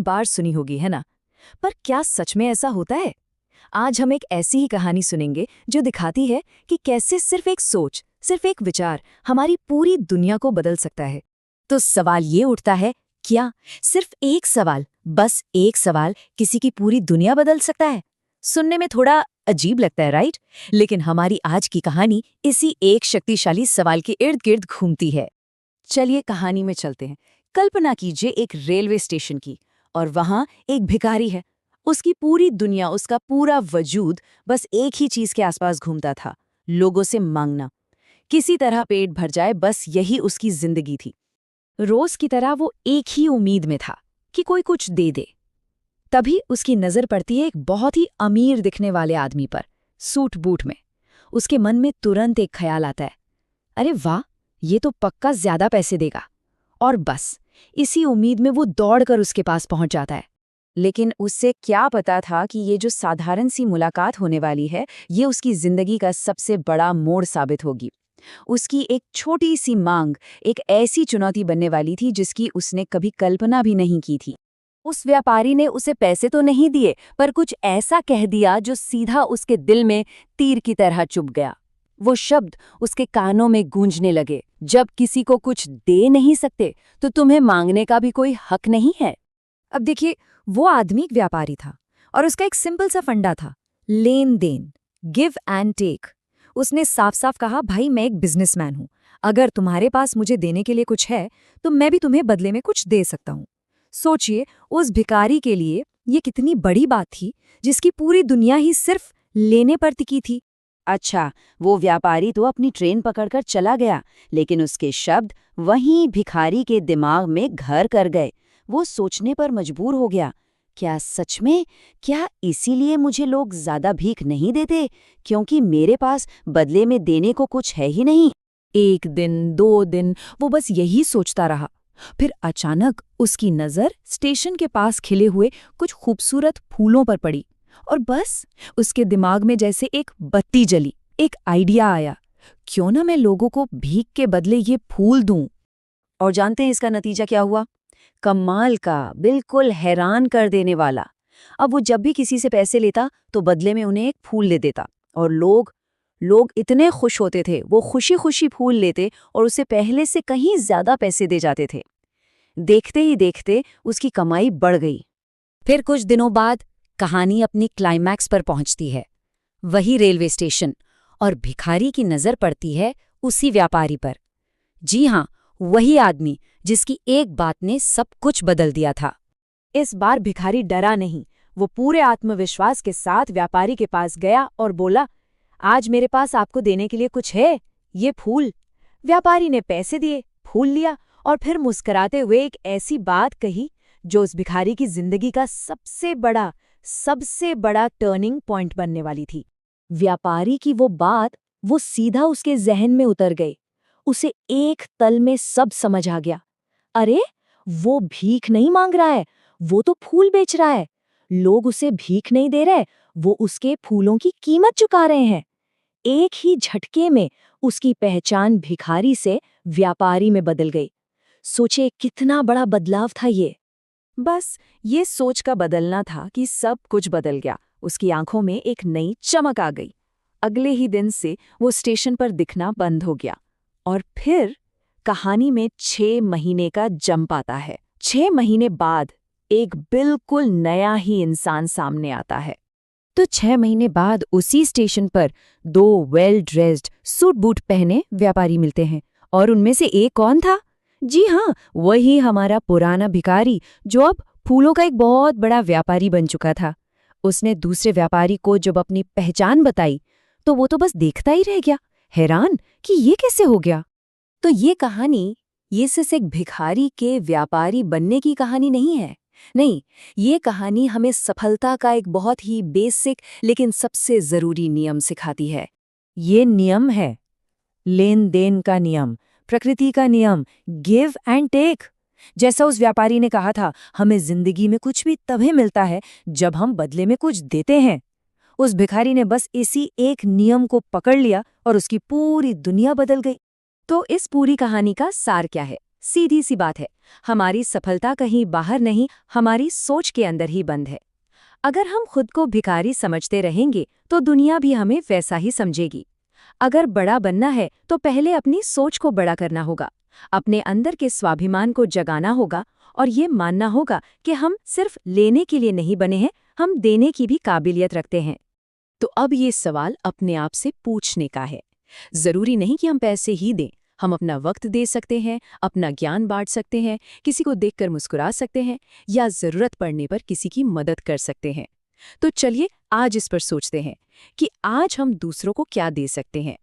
बार सुनी होगी, है ना? पर क्या सच में ऐसा होता है? आज हम एक ऐसी ही कहानी सुनेंगे जो दिखाती है कि कैसे सिर्फ एक सोच, सिर्फ एक विचार हमारी पूरी दुनिया को बदल सकता है। तो सवाल ये उठता है, क्या सिर्फ एक सवाल, बस एक सवाल किसी की पूरी दुनिया बदल सकता है? सुनने में थोड़ा अजीब लगता है, राइट? लेकिन हमारी आज की कहानी इसी एक शक्तिशाली सवाल के इर्द गिर्द घूमती है। चलिए कहानी में चलते हैं। कल्पना कीजिए एक रेलवे स्टेशन की, और वहां एक भिखारी है। उसकी पूरी दुनिया, उसका पूरा वजूद बस एक ही चीज के आसपास घूमता था, लोगों से मांगना। किसी तरह पेट भर जाए, बस यही उसकी जिंदगी थी। रोज की तरह वो एक ही उम्मीद में था कि कोई कुछ दे दे। तभी उसकी नजर पड़ती है एक बहुत ही अमीर दिखने वाले आदमी पर, सूट बूट में। उसके मन में तुरंत एक ख्याल आता है, अरे वाह, ये तो पक्का ज्यादा पैसे देगा। और बस इसी उम्मीद में वो दौड़कर उसके पास पहुंच जाता है। लेकिन उससे क्या पता था कि ये जो साधारण सी मुलाकात होने वाली है, ये उसकी जिंदगी का सबसे बड़ा मोड़ साबित होगी। उसकी एक छोटी सी मांग एक ऐसी चुनौती बनने वाली थी जिसकी उसने कभी कल्पना भी नहीं की थी। उस व्यापारी ने उसे पैसे तो नहीं दिए, पर कुछ ऐसा कह दिया जो सीधा उसके दिल में तीर की तरह चुभ गया। वो शब्द उसके कानों में गूंजने लगे, जब किसी को कुछ दे नहीं सकते तो तुम्हें मांगने का भी कोई हक नहीं है। अब देखिए, वो आदमी एक व्यापारी था और उसका एक सिंपल सा फंडा था, लेन देन, गिव एंड टेक। उसने साफ साफ कहा, भाई मैं एक बिजनेसमैन हूं, अगर तुम्हारे पास मुझे देने के लिए कुछ है तो मैं भी तुम्हें बदले में कुछ दे सकता हूं। सोचिए, उस भिखारी के लिए ये कितनी बड़ी बात थी, जिसकी पूरी दुनिया ही सिर्फ लेने पर टिकी थी। अच्छा, वो व्यापारी तो अपनी ट्रेन पकड़कर चला गया, लेकिन उसके शब्द वहीं भिखारी के दिमाग में घर कर गए। वो सोचने पर मजबूर हो गया, क्या सच में, क्या इसीलिए मुझे लोग ज्यादा भीख नहीं देते, क्योंकि मेरे पास बदले में देने को कुछ है ही नहीं? एक दिन, 2 दिन वो बस यही सोचता रहा। फिर अचानक उसकी नजर स्टेशन के पास खिले हुए कुछ खूबसूरत फूलों पर पड़ी, और बस उसके दिमाग में जैसे एक बत्ती जली। एक आइडिया आया, क्यों ना मैं लोगों को भीख के बदले ये फूल दूं। और जानते हैं इसका नतीजा क्या हुआ? कमाल का, बिल्कुल हैरान कर देने वाला। अब वो जब भी किसी से पैसे लेता तो बदले में उन्हें एक फूल दे देता, और लोग इतने खुश होते थे, वो खुशी खुशी फूल लेते और उसे पहले से कहीं ज्यादा पैसे दे जाते थे। देखते ही देखते उसकी कमाई बढ़ गई। फिर कुछ दिनों बाद कहानी अपनी क्लाइमैक्स पर पहुंचती है, वही रेलवे स्टेशन, और भिखारी की नजर पड़ती है उसी व्यापारी पर। जी हाँ, वही आदमी जिसकी एक बात ने सब कुछ बदल दिया था। इस बार भिखारी डरा नहीं, वो पूरे आत्मविश्वास के साथ व्यापारी के पास गया और बोला, आज मेरे पास आपको देने के लिए कुछ है, ये फूल। व्यापारी ने पैसे दिए, फूल लिया, और फिर मुस्कुराते हुए एक ऐसी बात कही जो उस भिखारी की जिंदगी का सबसे बड़ा टर्निंग पॉइंट बनने वाली थी। व्यापारी की वो बात, वो सीधा उसके जहन में उतर गई। उसे एक तल में सब समझ आ गया। अरे, वो भीख नहीं मांग रहा है, वो तो फूल बेच रहा है। लोग उसे भीख नहीं दे रहे, वो उसके फूलों की कीमत चुका रहे हैं। एक ही झटके में उसकी पहचान भिखारी से व्यापारी में बदल गई। सोचे कितना बड़ा बदलाव था ये। बस ये सोच का बदलना था कि सब कुछ बदल गया। उसकी आंखों में एक नई चमक आ गई। अगले ही दिन से वो स्टेशन पर दिखना बंद हो गया। और फिर कहानी में 6 महीने का जंप आता है। 6 महीने बाद एक बिल्कुल नया ही इंसान सामने आता है। तो 6 महीने बाद उसी स्टेशन पर 2 वेल ड्रेस्ड सूट बूट पहने व्यापारी मिलते हैं। और उनमें से एक कौन था? जी हाँ, वही हमारा पुराना भिखारी, जो अब फूलों का एक बहुत बड़ा व्यापारी बन चुका था। उसने दूसरे व्यापारी को जब अपनी पहचान बताई तो वो तो बस देखता ही रह गया, हैरान कि ये कैसे हो गया। तो ये कहानी, ये सिर्फ एक भिखारी के व्यापारी बनने की कहानी नहीं है। नहीं, ये कहानी हमें सफलता का एक बहुत ही बेसिक लेकिन सबसे जरूरी नियम सिखाती है। ये नियम है लेन देन का नियम, प्रकृति का नियम, गिव एंड टेक। जैसा उस व्यापारी ने कहा था, हमें जिंदगी में कुछ भी तभी मिलता है जब हम बदले में कुछ देते हैं। उस भिखारी ने बस इसी एक नियम को पकड़ लिया और उसकी पूरी दुनिया बदल गई। तो इस पूरी कहानी का सार क्या है? सीधी सी बात है, हमारी सफलता कहीं बाहर नहीं, हमारी सोच के अंदर ही बंद है। अगर हम खुद को भिखारी समझते रहेंगे तो दुनिया भी हमें वैसा ही समझेगी। अगर बड़ा बनना है तो पहले अपनी सोच को बड़ा करना होगा, अपने अंदर के स्वाभिमान को जगाना होगा और ये मानना होगा कि हम सिर्फ लेने के लिए नहीं बने हैं, हम देने की भी काबिलियत रखते हैं। तो अब ये सवाल अपने आप से पूछने का है। जरूरी नहीं कि हम पैसे ही दें, हम अपना वक्त दे सकते हैं, अपना ज्ञान बांट सकते हैं, किसी को देखकर मुस्कुरा सकते हैं या जरूरत पड़ने पर किसी की मदद कर सकते हैं। तो चलिए आज इस पर सोचते हैं कि आज हम दूसरों को क्या दे सकते हैं,